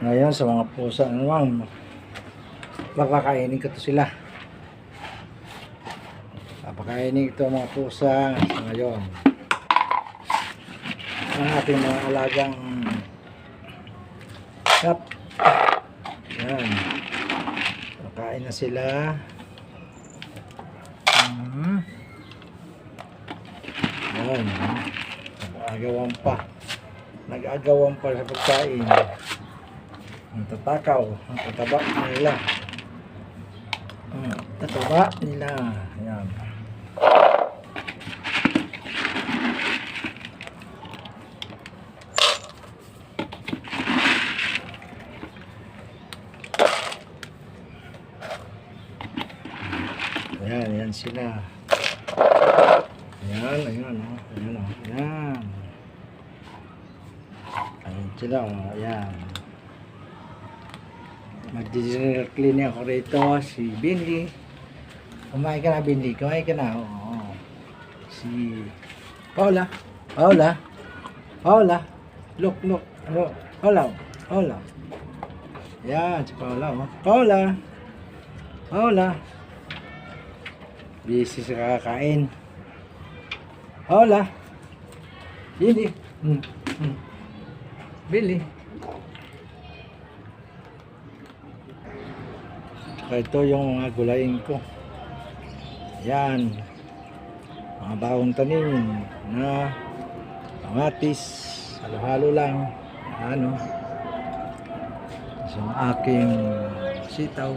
Ngayon sa mga pusa naman, papakainin ko to sila. Papakainin ito mga pusa sa ngayon. Ang ating mga alagang cat. Yan. Pakain na sila. Yan. Nag-agawan pa sa pagkain. Ang tatakaw, ang tataba nila. Tataba nila. Ayan. Ayan, ayan sila. Ayan, ayan, oh. Ayan, oh. Ayan. Ayan sila, oh. Ayan. Mag-general cleaning ako rito. Si Binli. Kumain ka na, Binli. Kumain ka na. Oo. Si Paula. Paula. Paula. Look, look. Look. Paula. Paula. Yan, si Paula. Oh. Paula. Paula. Busy sa kakain. Paula. Binli. Binli. Ito yung mga gulayin ko. Yan. Mga bagong tanim na kamatis. Halo-halo lang. Ano. So, aking sitaw.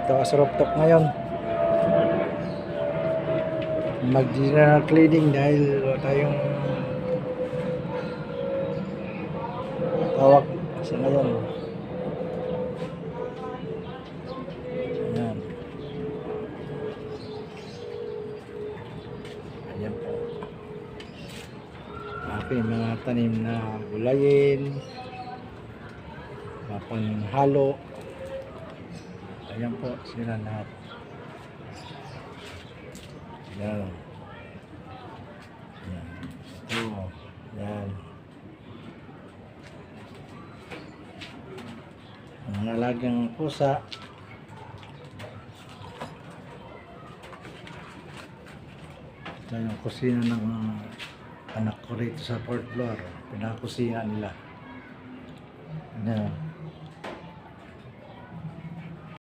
Ito as rooftop ngayon. Mag-general cleaning dahil wala tayong tawag sa ngayon. Ayan. Ayan po. Aking mga tanim na gulayin. Mapanghalo. Ayan po sila lahat. Ayan. Ayan. Ito. Ayan. Ang alagang pusa. Ito yung kusina ng anak ko rito sa 4th floor. Pinakusina nila.